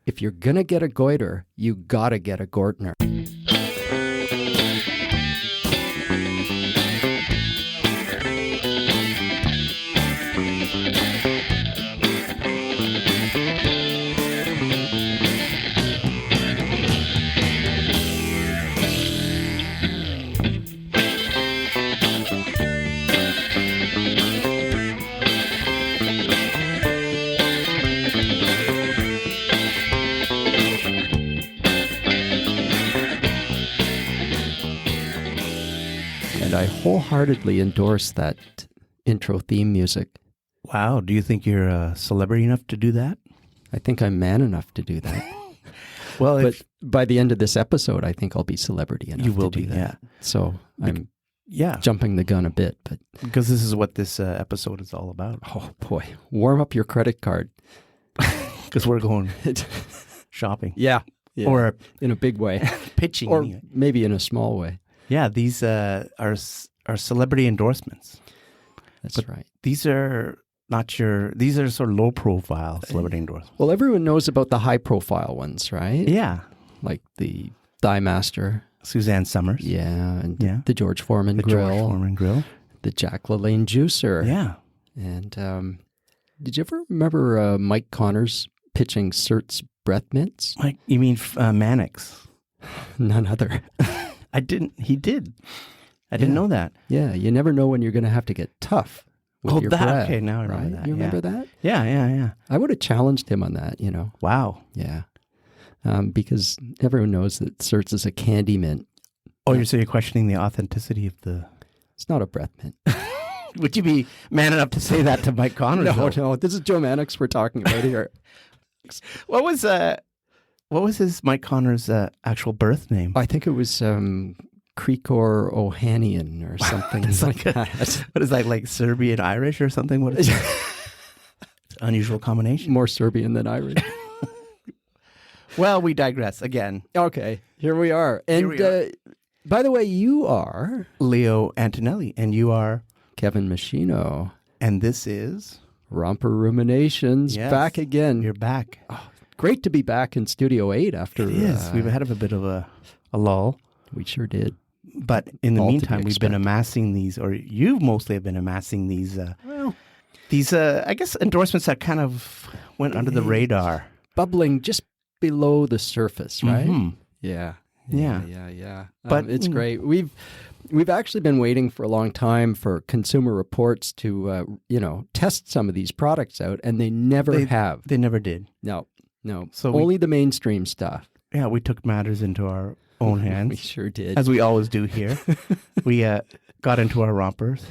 if you're going to get a goiter, you got to get a Gortner. And I wholeheartedly endorse that intro theme music. Wow. Do you think you're a celebrity enough to do that? I think I'm man enough to do that. Well, but by the end of this episode, I think I'll be celebrity enough you will to do be, that. yeah. So I'm jumping the gun a bit. But because this is what this episode is all about. Oh, boy. Warm up your credit card. Because we're going shopping. Yeah. Or in a big way. Pitching. Or anyway. maybe in a small way. Yeah, these are celebrity endorsements. That's right. These are these are sort of low profile celebrity endorsements. Well, everyone knows about the high profile ones, right? Yeah. Like the Thigh Master. Suzanne Summers. Yeah. And the George Foreman Grill. George Foreman Grill. The Jack LaLanne Juicer. Yeah. And did you ever remember Mike Connors pitching Cert's breath mints? Mike, you mean Mannix? None other. I didn't. He did. I didn't know that. Yeah, you never know when you're going to have to get tough with your breath. Okay, now I remember that. You remember that? Yeah. I would have challenged him on that, Wow. Yeah. Because everyone knows that Cert's is a candy mint. Oh, you're questioning the authenticity of the... It's not a breath mint. Would you be man enough to say that to Mike Connors? No. This is Joe Mannix we're talking about here. What was his Mike Connors' actual birth name? I think it was Creekor Ohanian or something like that. What is that, like Serbian Irish or something? What is that? It's an unusual combination. More Serbian than Irish. Well, we digress again. Okay, here we are. And by the way, you are Leo Antonelli, and you are Kevin Machino. And this is Romper Ruminations. Yes, back again. You're back. Oh, great to be back in Studio 8 after... It is. We've had a bit of a lull. We sure did. But in the meantime, we've been amassing these, or you mostly have been amassing these, I guess, endorsements that kind of went under the radar. Bubbling just below the surface, right? Mm-hmm. Yeah. But it's great. We've actually been waiting for a long time for Consumer Reports to, test some of these products out, and they never have. They never did. No. So only the mainstream stuff. Yeah, we took matters into our own hands. We sure did. As we always do here. We got into our rompers.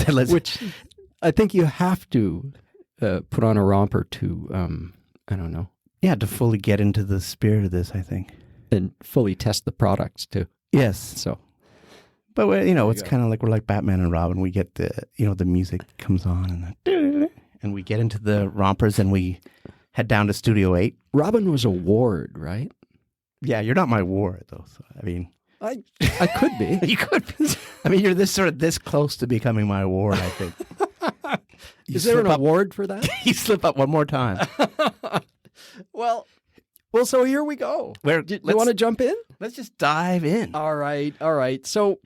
Which I think you have to put on a romper to, I don't know. Yeah, to fully get into the spirit of this, I think. And fully test the products, too. Yes. So. But, it's kind of like we're like Batman and Robin. We get the music comes on and we get into the rompers and we head down to Studio 8. Robin was a ward, right? Yeah, you're not my ward, though. So, I mean... I could be. You could be. I mean, you're this close to becoming my ward, I think. Is there an award for that? You slip up one more time. Well, so here we go. Do you want to jump in? Let's just dive in. All right. So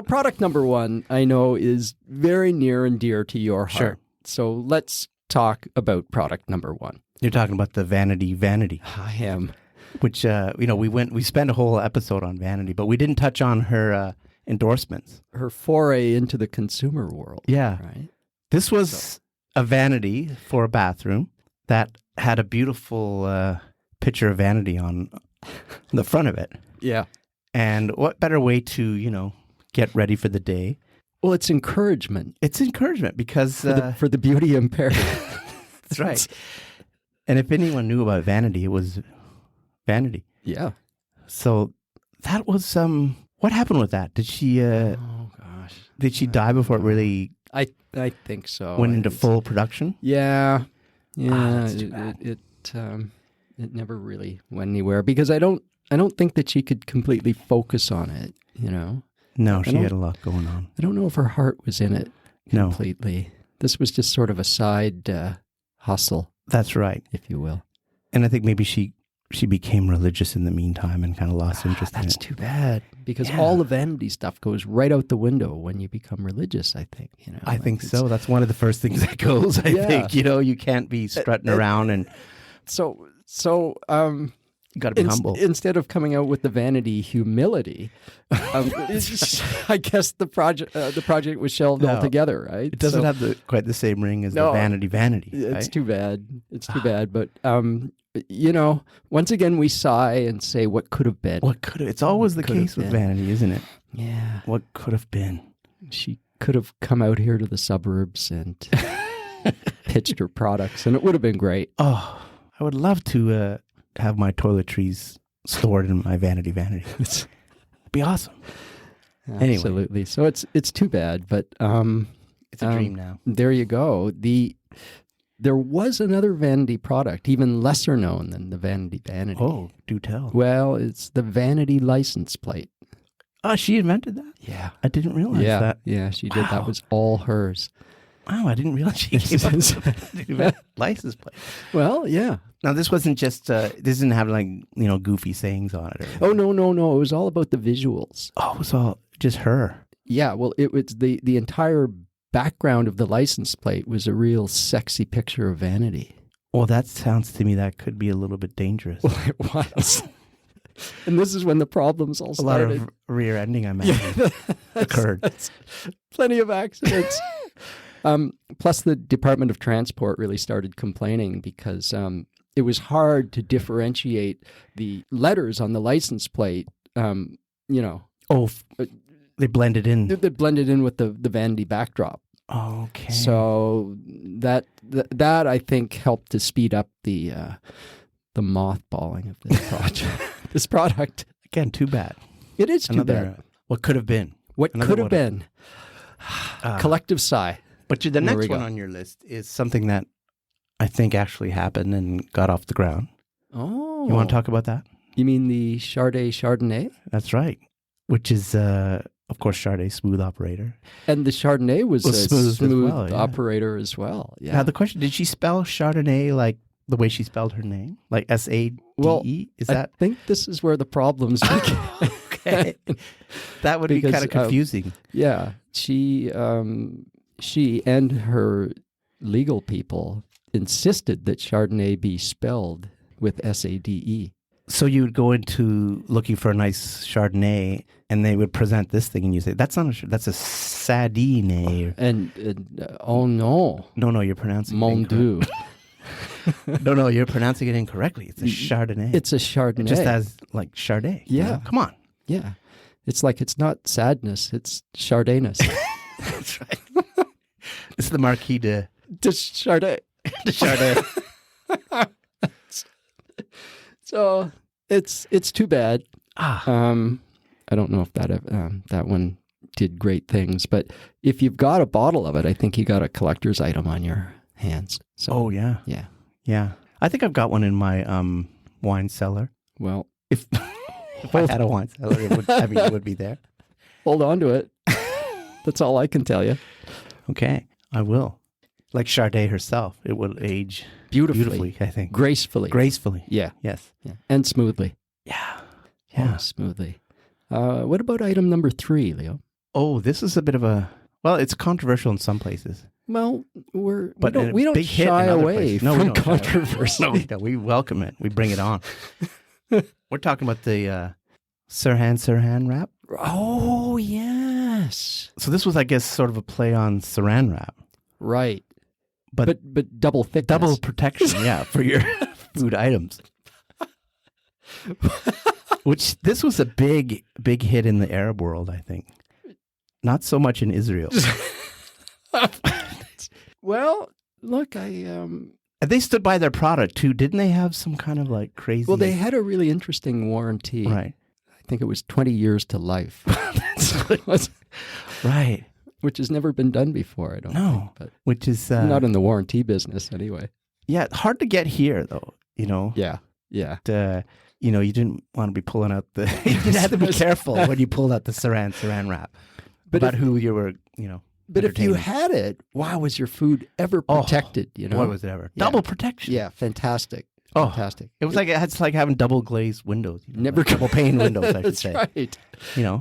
product number one, I know, is very near and dear to your heart. Sure. So let's talk about product number one. You're talking about the Vanity. I am. Which, we spent a whole episode on Vanity, but we didn't touch on her endorsements. Her foray into the consumer world. Yeah. Right? This was a vanity for a bathroom that had a beautiful picture of Vanity on the front of it. Yeah. And what better way to, get ready for the day? Well, it's encouragement. It's encouragement because... For the beauty impaired. That's right. And if anyone knew about Vanity, it was Vanity. Yeah. So that was what happened with that? Did she oh gosh. Did she die before it really I think so. Went into full production? Yeah. That's too bad. It never really went anywhere because I don't think that she could completely focus on it, No, she had a lot going on. I don't know if her heart was in it completely. No. This was just sort of a side hustle. That's right. If you will. And I think maybe she became religious in the meantime and kind of lost interest in it. That's too bad, because all the vanity stuff goes right out the window when you become religious, I think. I think so. That's one of the first things that goes, I think. You can't be strutting around and... So you got to be humble. Instead of coming out with the vanity humility, I guess the project was shelved altogether, right? It doesn't have quite the same ring as the vanity. It's too bad. It's too bad. But, once again, we sigh and say, what could have been? What could have? It's always the case with vanity, isn't it? Yeah. What could have been? She could have come out here to the suburbs and pitched her products, and it would have been great. Oh, I would love to have my toiletries stored in my vanity. It'd be awesome. Absolutely. Anyway. So it's too bad, but it's a dream now. There you go. There was another vanity product, even lesser known than the vanity. Oh, do tell. Well, it's the vanity license plate. Oh, she invented that? Yeah. I didn't realize that. Yeah, she did. That was all hers. Wow, I didn't realize she came up with a license plate. Well, yeah. Now, this wasn't just, this didn't have goofy sayings on it. Oh, no. It was all about the visuals. Oh, it was all just her. Yeah, well, it was the entire background of the license plate was a real sexy picture of vanity. Well, that sounds to me that could be a little bit dangerous. Well, it was. And this is when the problems all started. A lot of rear-ending, I imagine, occurred. That's plenty of accidents. Plus, the Department of Transport really started complaining because it was hard to differentiate the letters on the license plate. Oh, they blended in. They blended in with the vanity backdrop. Okay. So that I think helped to speed up the mothballing of this project. This product. Again, too bad. It is too bad. What could have been? What could have been? Collective sigh. But the next one on your list is something that I think actually happened and got off the ground. Oh. You want to talk about that? You mean the Chardonnay? That's right. Which is, of course, Chardonnay smooth operator. And the Chardonnay was a smooth as well, operator as well. Yeah. Now, the question, did she spell Chardonnay like the way she spelled her name? Like S-A-D-E? Well, is that? I think this is where the problems begin. Okay. That would be kind of confusing. Yeah. She and her legal people insisted that Chardonnay be spelled with S-A-D-E. So you would go into looking for a nice Chardonnay, and they would present this thing, and you say, "That's not a that's a Sardine." And oh no, no, you're pronouncing Mon Dieu. No, you're pronouncing it incorrectly. It's a Chardonnay. It's a Chardonnay. It just has like Chardonnay. Yeah, come on. Yeah, it's like it's not sadness; it's Chardayness. That's right. It's the Marquis de Chardonnay. De Chardonnay. So it's too bad. I don't know if that one did great things, but if you've got a bottle of it, I think you got a collector's item on your hands. So, oh yeah. I think I've got one in my wine cellar. Well, if I had a wine cellar, it would be there. Hold on to it. That's all I can tell you. Okay, I will. Like Chardonnay herself, it will age beautifully, I think. Gracefully. Yeah. Yes. Yeah. And smoothly. Yeah. Oh, smoothly. What about item number 3, Leo? Oh, this is a bit of it's controversial in some places. Well, we don't shy away from controversy. No, we welcome it. We bring it on. We're talking about the Sirhan wrap. Oh, yes. So this was, I guess, sort of a play on Saran wrap. Right. But double thickness. Double protection, for your food items. Which this was a big hit in the Arab world, I think. Not so much in Israel. Well, look, they stood by their product too. Didn't they have some kind of like crazy? Well, they had a really interesting warranty. Right. I think it was 20 years to life. That's what it was. Right. Which has never been done before, I don't think. But which is... not in the warranty business, anyway. Yeah, hard to get here, though, Yeah. You didn't want to be pulling out the... you had to be careful when you pulled out the saran wrap about who you were, But if you had it, wow, was your food ever protected, Boy, was it ever. Double protection. Yeah, fantastic. fantastic. It was like it's like having double glazed windows. Never like double pane windows, I should That's say. right.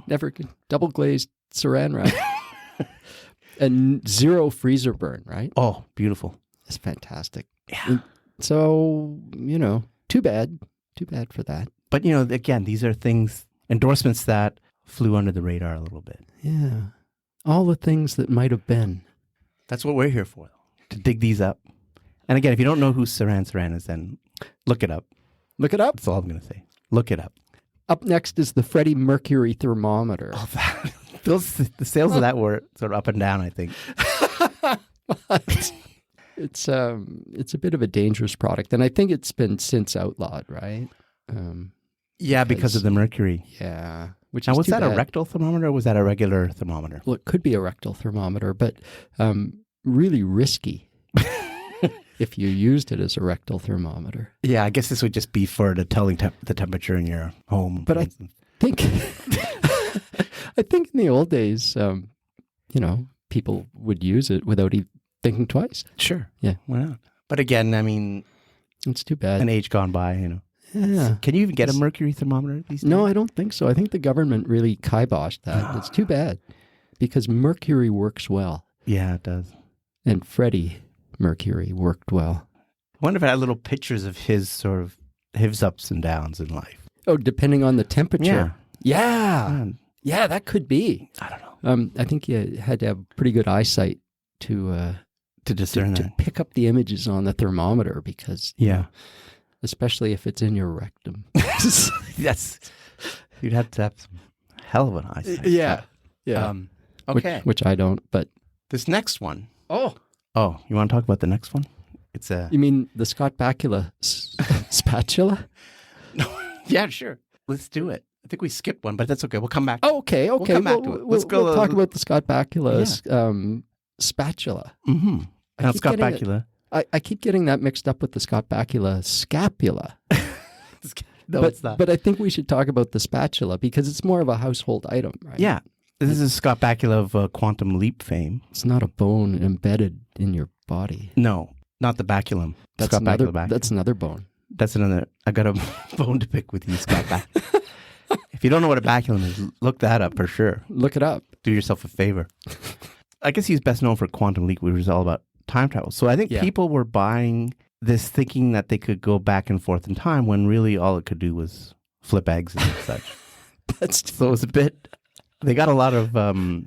Never double glazed saran wrap. And 0 freezer burn, right? Oh, beautiful. It's fantastic. Yeah. So, too bad. Too bad for that. But, again, these are endorsements that flew under the radar a little bit. Yeah. All the things that might have been. That's what we're here for, to dig these up. And again, if you don't know who Saran Saran is, then look it up. Look it up. That's all I'm going to say. Look it up. Up next is the Freddie Mercury thermometer. Oh, the sales of that were sort of up and down, I think. It's a bit of a dangerous product, and I think it's been since outlawed, right? Because of the mercury. Yeah. Which now, is was too that bad. a rectal thermometer or was that a regular thermometer? Well, it could be a rectal thermometer, but really risky if you used it as a rectal thermometer. Yeah, I guess this would just be for telling the temperature in your home. But I think I think in the old days, people would use it without even thinking twice. Sure. Yeah. Why not? But again, I mean, it's too bad. An age gone by, Yeah. Can you even get a mercury thermometer these days? No, I don't think so. I think the government really kiboshed that. It's too bad because mercury works well. Yeah, it does. And Freddie Mercury worked well. I wonder if it had little pictures of his ups and downs in life. Oh, depending on the temperature. Yeah. Yeah, that could be. I don't know. I think you had to have pretty good eyesight to discern to pick up the images on the thermometer because especially if it's in your rectum. Yes. You'd have to have some hell of an eyesight. Yeah. Okay. Which I don't, but this next one. Oh, you want to talk about the next one? It's You mean the Scott Bakula spatula? No. Yeah, sure. Let's do it. I think we skipped one, but that's okay. We'll come back. Oh, okay. We'll come back to it. We'll talk about the Scott Bakula spatula. Mm-hmm. Now, Scott getting Bakula. I keep getting that mixed up with the Scott Bakula scapula. No, it's not. But I think we should talk about the spatula because it's more of a household item, right? Yeah. This is Scott Bakula of Quantum Leap fame. It's not a bone embedded in your body. No, not the baculum. That's Scott another. Bakula baculum. That's another bone. That's another. I got a bone to pick with you, Scott Bakula. If you don't know what a baculum is, look that up for sure. Look it up. Do yourself a favor. I guess he's best known for Quantum Leap, which is all about time travel. So I think people were buying this thinking that they could go back and forth in time when really all it could do was flip eggs and such. So it was a bit... They got a lot of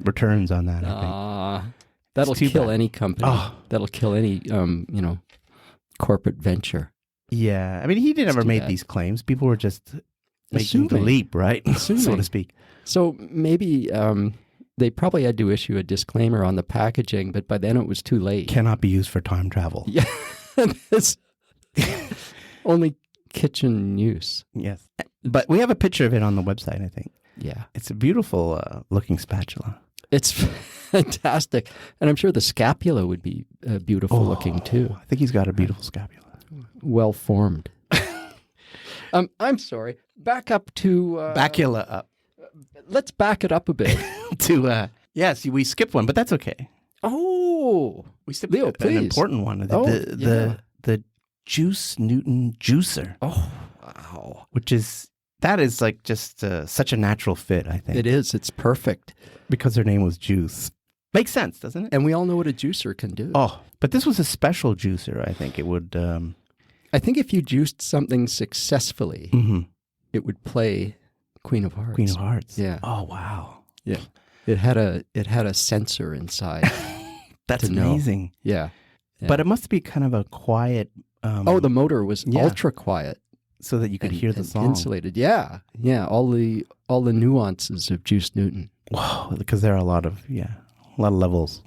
returns on that, I think. That'll kill any company. That'll kill any, corporate venture. Yeah. I mean, he never made these claims. People were just making the leap, right? So to speak. So maybe they probably had to issue a disclaimer on the packaging, but by then it was too late. Cannot be used for time travel. Yeah. Only kitchen use. Yes. But we have a picture of it on the website, I think. Yeah. It's a beautiful looking spatula. It's fantastic. And I'm sure the scapula would be beautiful looking too. I think he's got a beautiful scapula. Well formed. I'm sorry. Back up to... Bacula up. Let's back it up a bit. We skipped one, but that's okay. Oh. We skipped Leo, an please. important one. The Juice Newton juicer. Oh, wow. That is like just such a natural fit, I think. It is. It's perfect. Because her name was Juice. Makes sense, doesn't it? And we all know what a juicer can do. Oh, but this was a special juicer, I think. It would... I think if you juiced something successfully, it would play Queen of Hearts. Queen of Hearts. Yeah. Oh, wow. Yeah. It had a sensor inside. That's amazing. Yeah. But it must be kind of a quiet... the motor was ultra quiet. So that you could hear the song. Insulated. Yeah. Yeah. All the nuances of Juice Newton. Wow. Because there are a lot of levels.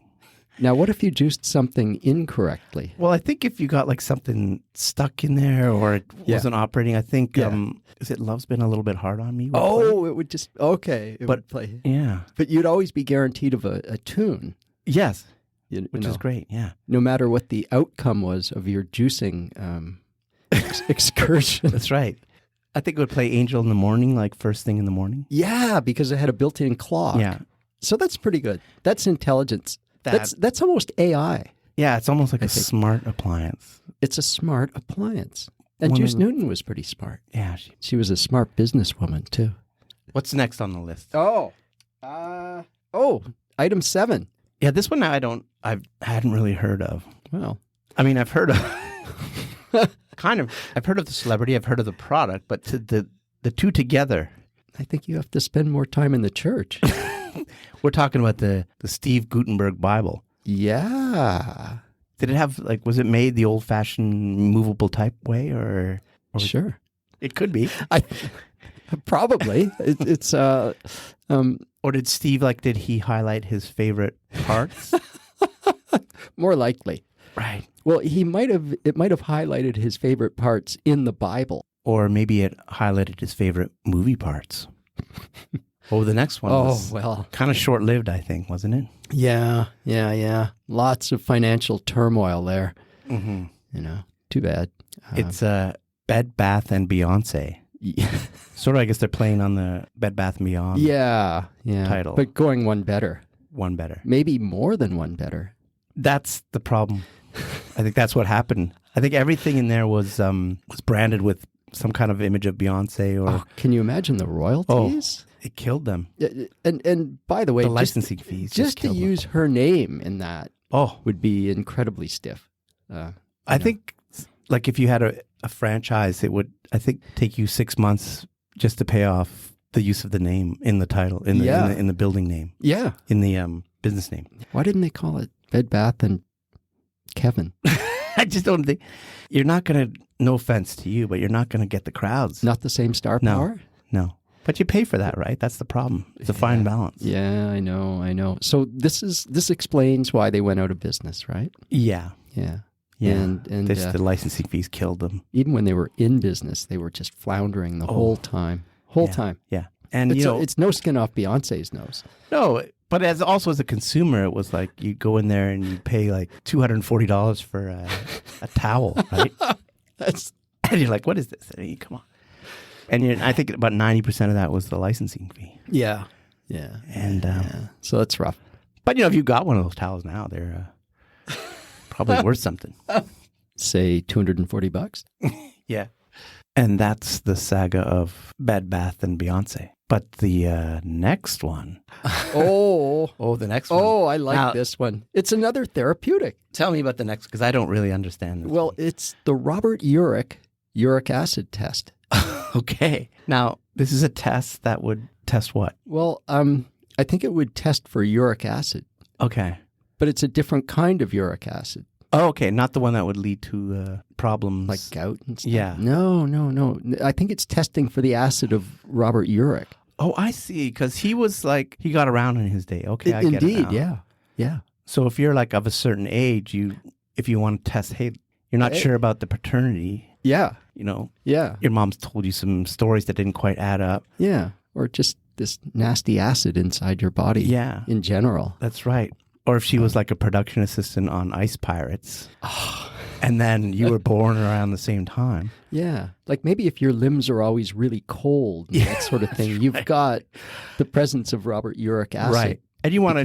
Now, what if you juiced something incorrectly? Well, I think if you got like something stuck in there or it wasn't operating, I think, is it Love's Been a Little Bit Hard on Me? It would just, it would play. Yeah. But you'd always be guaranteed of a tune. Yes. Which is great, yeah. No matter what the outcome was of your juicing excursion. That's right. I think it would play Angel in the Morning, like first thing in the morning. Yeah, because it had a built-in clock. Yeah. So that's pretty good. That's intelligence. That's almost AI. Yeah, it's almost like a smart appliance. It's a smart appliance. And Juice Newton was pretty smart. Yeah. She was a smart businesswoman, too. What's next on the list? Item 7. Yeah, this one I hadn't really heard of. Well, I mean, I've heard of I've heard of the celebrity, I've heard of the product, but the two together. I think you have to spend more time in the church. We're talking about the Steve Gutenberg Bible. Yeah. Did it have, like, was it made the old-fashioned movable type way, or Sure. It could be. Probably. Or did Steve, did he highlight his favorite parts? More likely. Right. Well, it might have highlighted his favorite parts in the Bible. Or maybe it highlighted his favorite movie parts. The next one was kind of short-lived, I think, wasn't it? Yeah. Lots of financial turmoil there. Mm-hmm. Too bad. It's Bed Bath and Beyonce. Sort of, I guess they're playing on the Bed Bath and Beyond title. But going one better. One better. Maybe more than one better. That's the problem. I think that's what happened. I think everything in there was branded with some kind of image of Beyonce. Or can you imagine the royalties? It killed them. And by the way, the licensing fees just to use her name in that would be incredibly stiff. I think, if you had a franchise, it would, I think, take you 6 months just to pay off the use of the name in the title, in the building name. Yeah. In the business name. Why didn't they call it Bed Bath and Kevin? I just don't think, you're not going to, no offense to you, but you're not going to get the crowds. Not the same star power? No. But you pay for that, right? That's the problem. It's a fine balance. Yeah, I know. So this explains why they went out of business, right? Yeah. And the licensing fees killed them. Even when they were in business, they were just floundering the whole time. Yeah. And it's no skin off Beyonce's nose. No, but as a consumer, it was like you go in there and you pay $240 for a towel, right? And you're like, what is this? I mean, come on. And I think about 90% of that was the licensing fee. Yeah. And so that's rough. But if you got one of those towels now, they're probably worth something. Say $240. Yeah. And that's the saga of Bed Bath and Beyonce. But the next one. The next one. Oh, I like this one. It's another therapeutic. Tell me about the next, because I don't really understand this. Well, it's the Robert Urich uric acid test. Okay. Now, this is a test that would test what? Well, I think it would test for uric acid. Okay. But it's a different kind of uric acid. Oh, okay. Not the one that would lead to problems. Like gout and stuff? Yeah. No. I think it's testing for the acid of Robert Urich. Oh, I see. Because he was he got around in his day. Okay, I get it now. Indeed, yeah. So if you're of a certain age, if you want to test, hey, you're not sure about the paternity. Yeah. Yeah. Your mom's told you some stories that didn't quite add up. Yeah. Or just this nasty acid inside your body. Yeah. In general. That's right. Or if she was a production assistant on Ice Pirates. And then you were born around the same time. Yeah. Maybe if your limbs are always really cold, that sort of thing, you've got the presence of Robert Uric acid. Right. And you want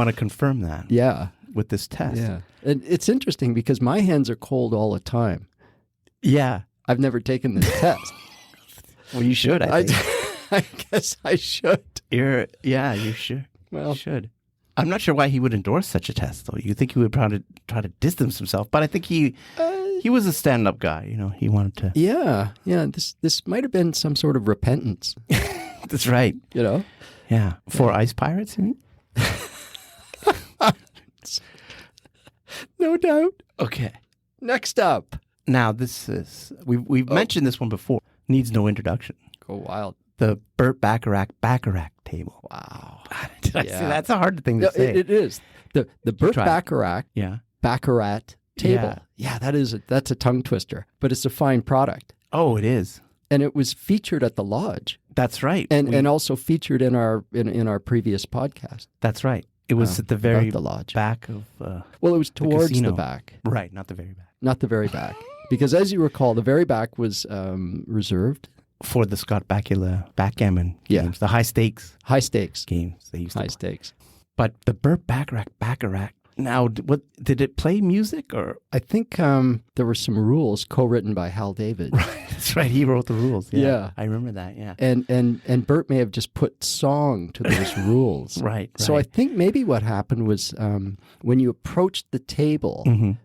to confirm that. Yeah. With this test. Yeah. And it's interesting because my hands are cold all the time. Yeah. I've never taken this test. Well, you should, I think. I guess I should. You should. Well, you should. I'm not sure why he would endorse such a test, though. You think he would probably try to distance himself, but I think he was a stand-up guy. He wanted to. Yeah. This might have been some sort of repentance. That's right. Yeah. For Ice Pirates, you mean? No doubt. Okay. Next up. Now, this is we've mentioned this one before. Needs no introduction. Go wild. The Burt Bacharach table. Wow. Did I say that's a hard thing to say? It is. The Burt Bacharach Baccarat table. Yeah, that's a tongue twister, but it's a fine product. Oh, it is. And it was featured at the lodge. That's right. And also featured in our previous podcast. That's right. It was at the very the lodge. Back of it was towards the back. Right, not the very back. Not the very back. Because as you recall, the very back was reserved for the Scott Bakula backgammon games, the high stakes games they used to play. Stakes. But the Burt Bacharach Now, what did it play music or? I think there were some rules co-written by Hal David. Right, that's right. He wrote the rules. Yeah. I remember that. Yeah. And Bert may have just put song to those rules. Right. So I think maybe what happened was when you approached the table,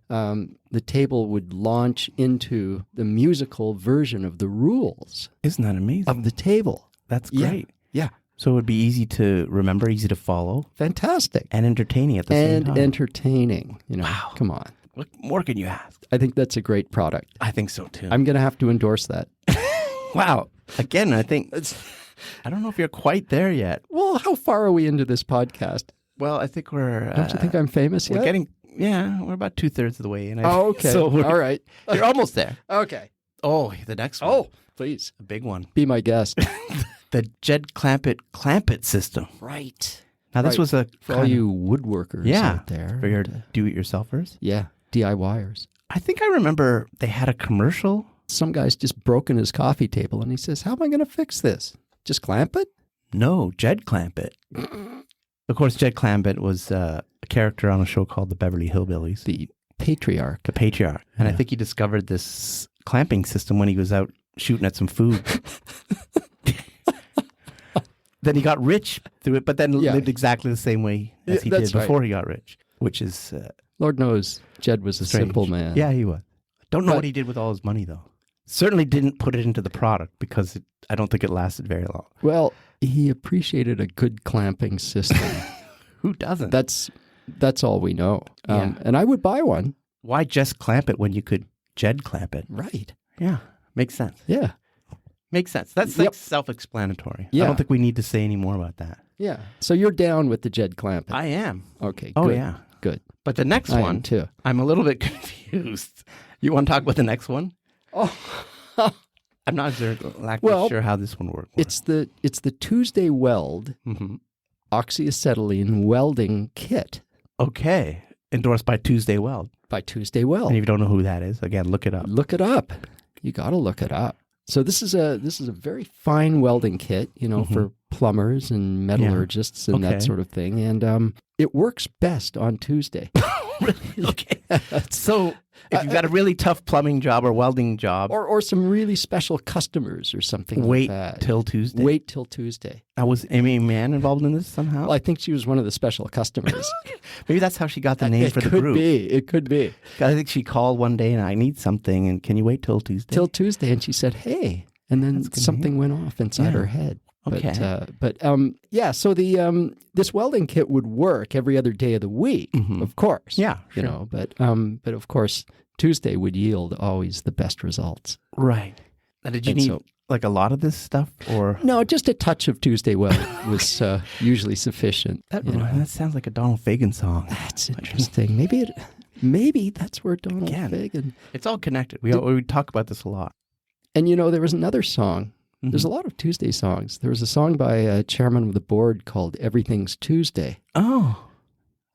the table would launch into the musical version of the rules. Isn't that amazing? Of the table. That's great. Yeah. So it would be easy to remember, easy to follow. Fantastic. And entertaining at the same time. And entertaining. Wow. Come on. What more can you ask? I think that's a great product. I think so, too. I'm going to have to endorse that. Wow. Again, I think I don't know if you're quite there yet. Well, how far are we into this podcast? Well, I think we're... Don't you think I'm famous yet? We're about 2/3 of the way in. Oh, okay. So all right. You're almost there. Okay. Oh, the next one. Oh, please. A big one. Be my guest. The Jed Clampett system. Right. Now, this was a... For all you woodworkers out there. For your do-it-yourselfers. Yeah. DIYers. I think I remember they had a commercial. Some guy's just broken his coffee table, and he says, how am I going to fix this? Just clamp it? No, Jed Clampett. Of course, Jed Clampett was a character on a show called The Beverly Hillbillies. The patriarch. The patriarch. And I think he discovered this clamping system when he was out shooting at some food. Then he got rich through it, but then lived exactly the same way as he did before he got rich, which is... Lord knows Jed was a simple man. Yeah, he was. Don't know what he did with all his money, though. Certainly didn't put it into the product because I don't think it lasted very long. Well, he appreciated a good clamping system. Who doesn't? That's all we know. And I would buy one. Why just clamp it when you could Jed clamp it? Right. Yeah. Makes sense. Yeah. Makes sense. That's like self-explanatory. Yeah. I don't think we need to say any more about that. Yeah. So you're down with the Jed clamping. I am. Okay. Oh, good. yeah. Good. But the next one, too. I'm a little bit confused. You want to talk about the next one? Oh. I'm not sure how this one works. It's the Tuesday Weld oxyacetylene welding kit. Okay. Endorsed by Tuesday Weld. By Tuesday Weld. And if you don't know who that is, again, look it up. Look it up. You got to look it up. So this is a very fine welding kit, for plumbers and metallurgists and that sort of thing. And it works best on Tuesday. Really? Okay. So if you've got a really tough plumbing job or welding job. Or some really special customers or something like that. Wait till Tuesday. Wait till Tuesday. Was Amy Mann involved in this somehow? Well, I think she was one of the special customers. Maybe that's how she got the name for the group. It could be. I think she called one day and I need something and can you wait till Tuesday? Till Tuesday. And she said, hey. And then something went off inside her head. Okay. So the this welding kit would work every other day of the week, of course. Yeah, sure. But of course Tuesday would yield always the best results. Right. Now, did you need like a lot of this stuff, or no? Just a touch of Tuesday Weld was usually sufficient. That sounds like a Donald Fagen song. That's interesting. Maybe that's where Donald Fagen. It's all connected. We talk about this a lot. And there was another song. There's a lot of Tuesday songs. There was a song by a chairman of the board called Everything's Tuesday. Oh.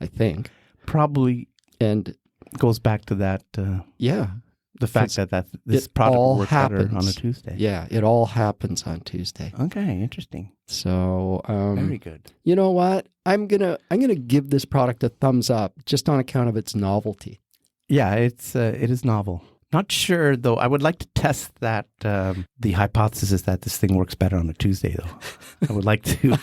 I think. Probably. And goes back to that. The fact that this product works better on a Tuesday. Yeah, it all happens on Tuesday. Okay, interesting. So very good. You know what? I'm gonna give this product a thumbs up just on account of its novelty. Yeah, it is novel. Not sure, though. I would like to test that, the hypothesis that this thing works better on a Tuesday, though. I would like to,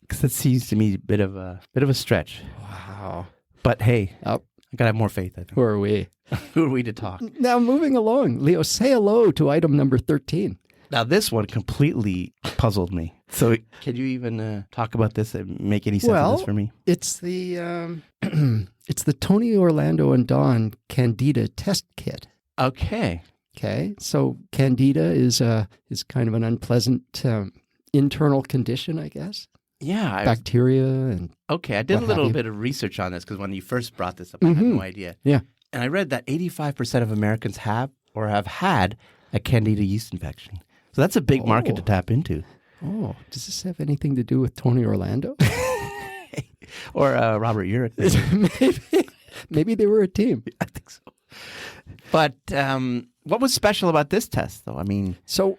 because it seems to me a bit of a stretch. Wow. But hey, I got to have more faith, I think. Who are we? Who are we to talk? Now, moving along. Leo, say hello to item number 13. Now, this one completely puzzled me. So can you even talk about this and make any sense of this for me? It's the... It's the Tony Orlando and Dawn Candida test kit. Okay. So Candida is kind of an unpleasant internal condition, I guess. Yeah. Bacteria and okay. I did a little bit of research on this because when you first brought this up, I had no idea. Yeah. And I read that 85% of Americans have or have had a Candida yeast infection. So that's a big market to tap into. Oh, does this have anything to do with Tony Orlando? Or Robert Urich. Maybe they were a team. I think so. But what was special about this test, though? I mean, so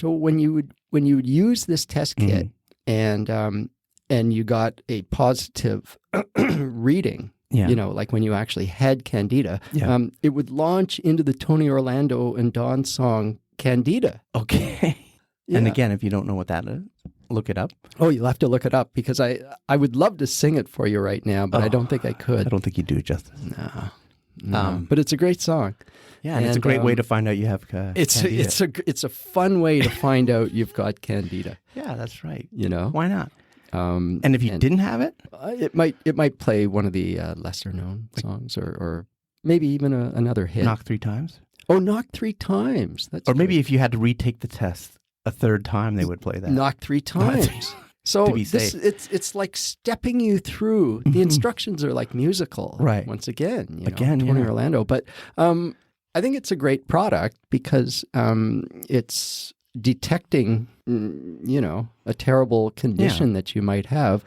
when you would use this test kit, and and you got a positive reading, Yeah. you know, like when you actually had Candida, Yeah. it would launch into the Tony Orlando and Dawn song Candida. Okay. Yeah. And again, if you don't know what that is, look it up. Oh, you'll have to look it up because I would love to sing it for you right now, but I don't think I could. I don't think you do it justice. No. But it's a great song. Yeah, and it's a great way to find out you have Candida. It's a fun way to find out you've got Candida. Yeah, that's right. You know, why not? And if you didn't have it, it might play one of the lesser known songs, or maybe even another hit. Knock 3 times. Oh, Knock 3 times. That's or maybe great. if you had to retake the test a 3rd time, they would play that. Knock 3 times. So to be safe. It's like stepping you through. The instructions are like musical, right? Once again, Tony Orlando. But I think it's a great product because it's detecting, a terrible condition that you might have,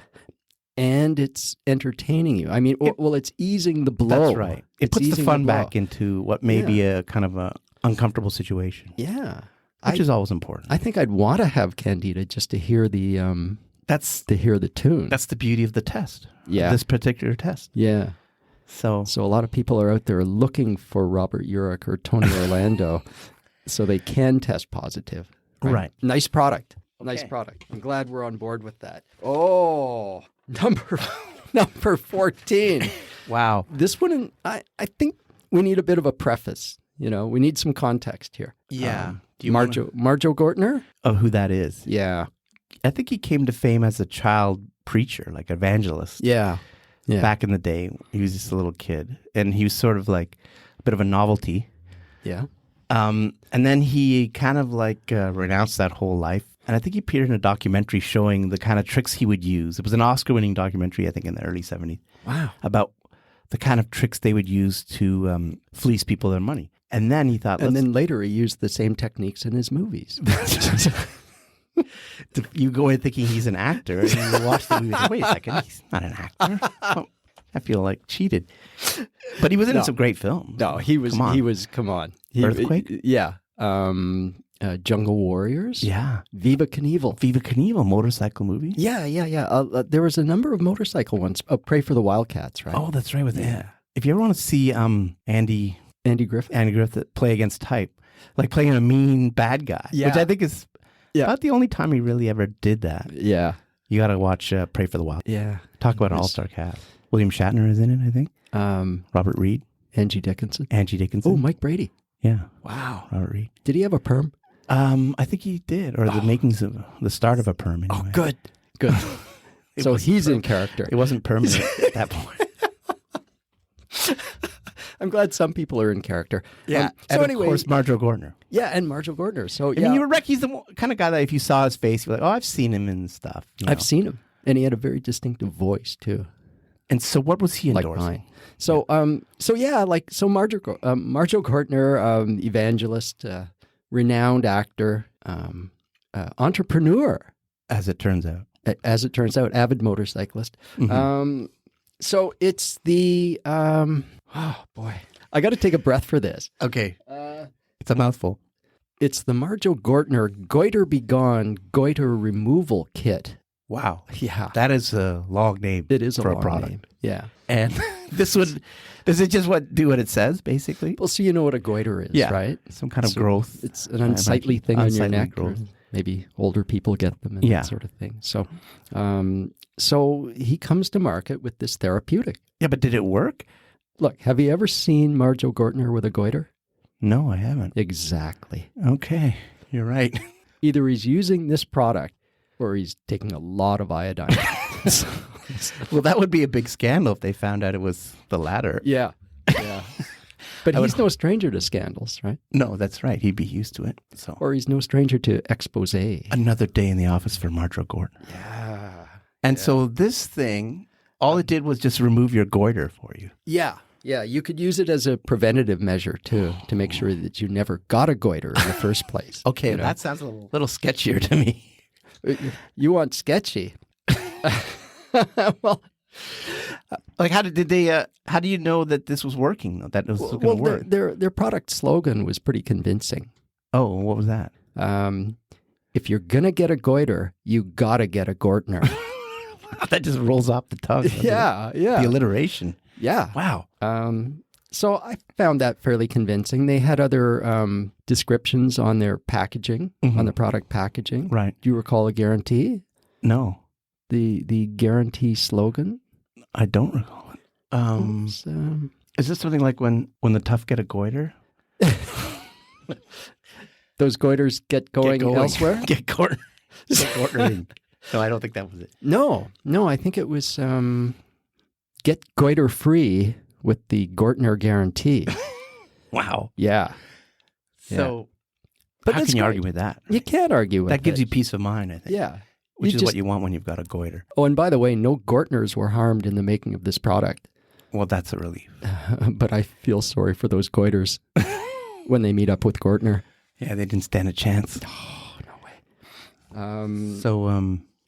and it's entertaining you. I mean, it's easing the blow. That's right. It puts the fun back into what may be a kind of a uncomfortable situation. Yeah. Which is always important. I think I'd want to have Candida just to hear the tune. That's the beauty of the test. Yeah. This particular test. Yeah. So a lot of people are out there looking for Robert Urich or Tony Orlando so they can test positive. Right. Nice product. Okay. Nice product. I'm glad we're on board with that. Oh, number 14. Wow. This one, I think we need a bit of a preface. We need some context here. Yeah. Marjo Gortner? Of who that is. Yeah. I think he came to fame as a child preacher, like evangelist. Yeah. Back in the day, he was just a little kid. And he was sort of like a bit of a novelty. Yeah. And then he kind of like renounced that whole life. And I think he appeared in a documentary showing the kind of tricks he would use. It was an Oscar-winning documentary, I think, in the early 70s. Wow. About the kind of tricks they would use to fleece people their money. And then he thought... And then later he used the same techniques in his movies. You go in thinking he's an actor, and you watch the movie and wait a second, he's not an actor. Oh, I feel like cheated. But he was in some great films. No, he was... Come on. Earthquake? Yeah. Jungle Warriors? Yeah. Viva Knievel. Motorcycle movie? Yeah. There was a number of motorcycle ones. Pray for the Wildcats, right? Oh, that's right. If you ever want to see Andy Griffith play against type, like playing a mean bad guy, which I think is about the only time he really ever did that. Yeah. You got to watch Pray for the Wild. Yeah. Talk about an all-star cast. William Shatner is in it, I think. Robert Reed. Angie Dickinson. Oh, Mike Brady. Yeah. Wow. Robert Reed. Did he have a perm? I think he did, or the makings of the start of a perm. Anyway. Oh, good. So he's in character. It wasn't permanent at that point. I'm glad some people are in character. Yeah. So and of course, Marjo Gortner. Yeah, and Marjo Gortner. So I mean, you were he's the kind of guy that if you saw his face, you're like, oh, I've seen him in stuff. I've seen him, and he had a very distinctive voice too. And so, what was he endorsing? Like mine. So, Marjo Gortner, evangelist, renowned actor, entrepreneur, as it turns out. Avid motorcyclist. Mm-hmm. So it's the oh boy, I got to take a breath for this. Okay, it's a mouthful. It's the Marjo Gortner Goiter Begone Goiter Removal Kit. Wow, yeah, that is a long name. It is for a long product. name. Yeah, and does it just do what it says basically? Well, so you know what a goiter is, right? Some kind of growth. It's an unsightly thing on your neck. Growth. Maybe older people get them and that sort of thing. So, so he comes to market with this therapeutic. Yeah, but did it work? Look, have you ever seen Marjo Gortner with a goiter? No, I haven't. Exactly. Okay, you're right. Either he's using this product or he's taking a lot of iodine. Well, that would be a big scandal if they found out it was the latter. Yeah. But he's no stranger to scandals, right? No, that's right. He'd be used to it. So, or he's no stranger to expose. Another day in the office for Marjo Gortner. Yeah. And so this thing, all it did was just remove your goiter for you. Yeah. Yeah. You could use it as a preventative measure, too, to make sure that you never got a goiter in the first place. Okay, that sounds a little sketchier to me. You want sketchy. Well... Like how do you know that this was working though? That it was going to work? Their product slogan was pretty convincing. Oh, what was that? If you're going to get a goiter, you got to get a Gortner. That just rolls off the tongue. Yeah, yeah. The alliteration. Yeah. Wow. So I found that fairly convincing. They had other descriptions on their packaging, on the product packaging. Right. Do you recall a guarantee? No. The guarantee slogan? I don't recall it. Is this something like when the tough get a goiter? Those goiters get going elsewhere? Get goitering. No, I don't think that was it. No, I think it was get goiter free with the Gortner guarantee. Wow. Yeah. So, but how can you argue with that? You can't argue with that. That gives you peace of mind, I think. Yeah. Which is what you want when you've got a goiter. Oh, and by the way, no Gortners were harmed in the making of this product. Well, that's a relief. But I feel sorry for those goiters when they meet up with Gortner. Yeah, they didn't stand a chance. Oh, no way. So,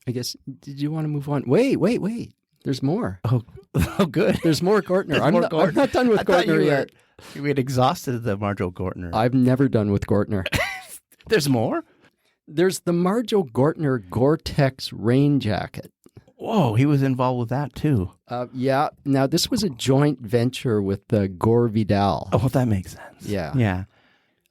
I guess, did you want to move on? Wait. There's more. Oh, good. There's more Gortner. I'm not done with Gortner yet. We had exhausted the Marjo Gortner. I've never done with Gortner. There's more? There's the Marjo Gortner Gore-Tex rain jacket. Whoa, he was involved with that too. Yeah. Now, this was a joint venture with Gore Vidal. Oh, well, that makes sense. Yeah. Yeah.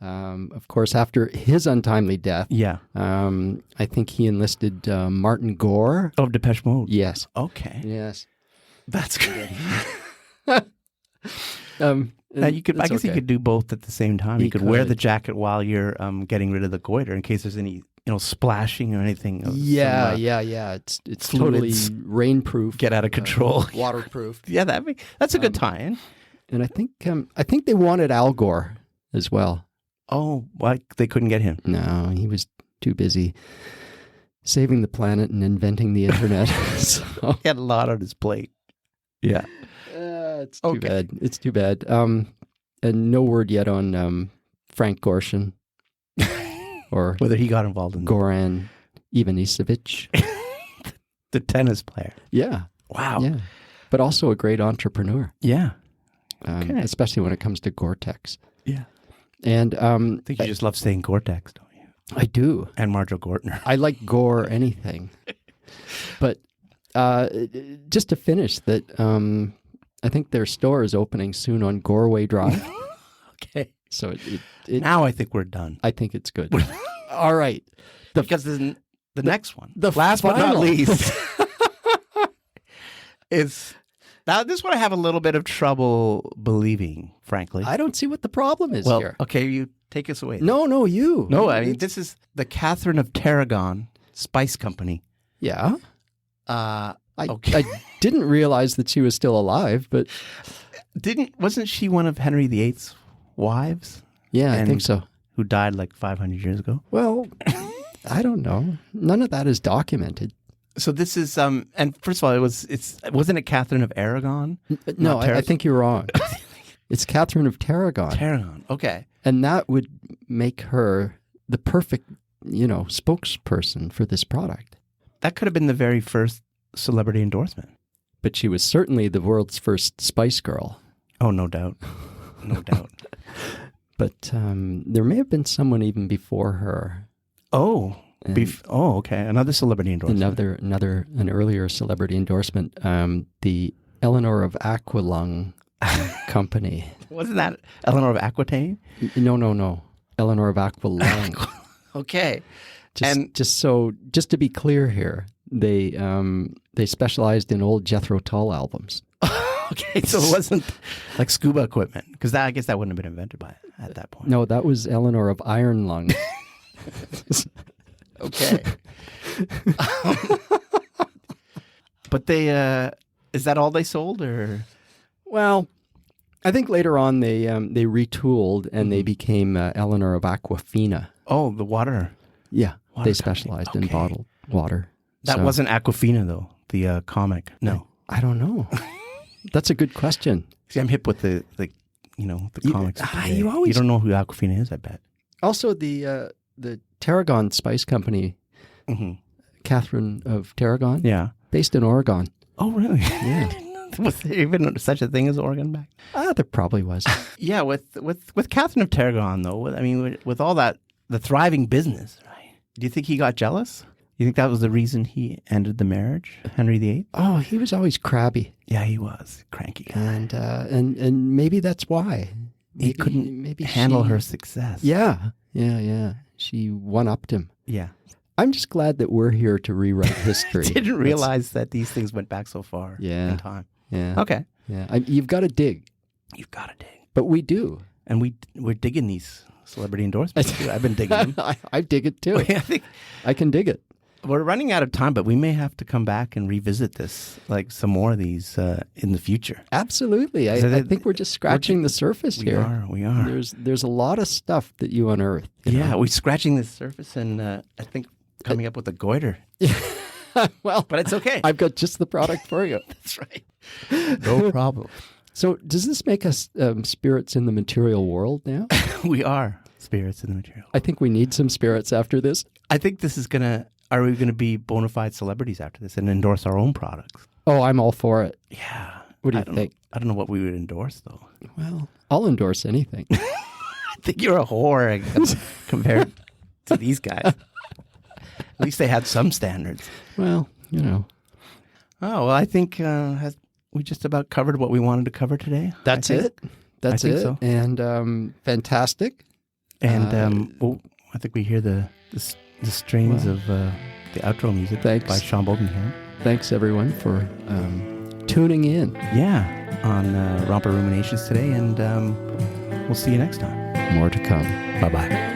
Of course, after his untimely death, yeah, I think he enlisted Martin Gore. Of Depeche Mode. Yes. Okay. Yes. That's good. Now you could. I guess you could do both at the same time. You could wear the jacket while you're getting rid of the goiter in case there's any splashing or anything. Yeah. It's totally rainproof. Get out of control. Waterproof. Yeah, that's a good tie-in. And I think they wanted Al Gore as well. Oh, why they couldn't get him? No, he was too busy saving the planet and inventing the internet. So. He had a lot on his plate. Yeah. It's too bad. It's too bad. And no word yet on Frank Gorshin or whether he got involved in Goran Ivanisevic. The tennis player. Yeah. Wow. Yeah. But also a great entrepreneur. Yeah. Especially when it comes to Gore-Tex. Yeah. And I think you just love saying Gore-Tex, don't you? I do. And Marjo Gortner. I like Gore anything. But just to finish that, I think their store is opening soon on Goreway Drive. Okay. So now I think we're done. I think it's good. All right. Because the next one, the last final. but not least, is... Now, this one I have a little bit of trouble believing, frankly. I don't see what the problem is here. Okay, you take us away. No, you. No, I mean, this is the Catherine of Tarragon Spice Company. Yeah. Okay. I didn't realize that she was still alive, but... Wasn't she one of Henry VIII's wives? Yeah, I think so. Who died like 500 years ago? Well, I don't know. None of that is documented. So this is and first of all, wasn't it Catherine of Aragon? No, I think you're wrong. It's Catherine of Tarragon. Tarragon, okay. And that would make her the perfect, spokesperson for this product. That could have been the very first celebrity endorsement. But she was certainly the world's first Spice Girl. Oh, no doubt. No doubt. But there may have been someone even before her. Oh. Okay. Another celebrity endorsement. An earlier celebrity endorsement. The Eleanor of Aquilung Company. Wasn't that Eleanor of Aquitaine? No. Eleanor of Aquilung. Okay. Just to be clear here, they specialized in old Jethro Tull albums. Okay, so it wasn't like scuba equipment, because I guess that wouldn't have been invented at that point. No, that was Eleanor of Iron Lung. Okay. But is that all they sold, or? Well, I think later on they retooled and they became Eleanor of Aquafina. Oh, the water. Yeah, they specialized in bottled water. That wasn't Aquafina though, the comic. No, I don't know. That's a good question. See, I'm hip with the comics. You don't know who Aquafina is, I bet. Also, the Tarragon Spice Company, Catherine of Tarragon, based in Oregon. Oh, really? Yeah. Was there even such a thing as Oregon back? There probably was. Yeah, with Catherine of Tarragon, though, I mean, with all that, the thriving business, right? Do you think he got jealous? You think that was the reason he ended the marriage, Henry VIII? Oh, he was always crabby. Yeah, he was. Cranky guy. And maybe that's why. He couldn't handle her success. Yeah. She one-upped him. Yeah. I'm just glad that we're here to rewrite history. Didn't realize that these things went back so far in time. Yeah. Okay. Yeah. You've got to dig. You've got to dig. But we do. And we're digging these celebrity endorsements too. I've been digging them. I dig it too. I can dig it. We're running out of time, but we may have to come back and revisit this, like some more of these in the future. Absolutely. I think we're just scratching the surface here. We are. There's a lot of stuff that you unearthed. Yeah, we're scratching the surface and I think coming up with a goiter. Well, but it's okay. I've got just the product for you. That's right. No problem. So does this make us spirits in the material world now? We are spirits in the material world. I think we need some spirits after this. I think this is going to... Are we going to be bona fide celebrities after this and endorse our own products? Oh, I'm all for it. Yeah. What do you think? I don't know what we would endorse, though. Well, I'll endorse anything. I think you're a whore compared to these guys. At least they had some standards. Well, Oh, well, I think we just about covered what we wanted to cover today. That's it. That's it. So. And fantastic. And I think we hear the strains of the outro music by Sean Bogenkamp. Thanks, everyone, for tuning in. Yeah, on Romper Ruminations today, and we'll see you next time. More to come. Bye-bye.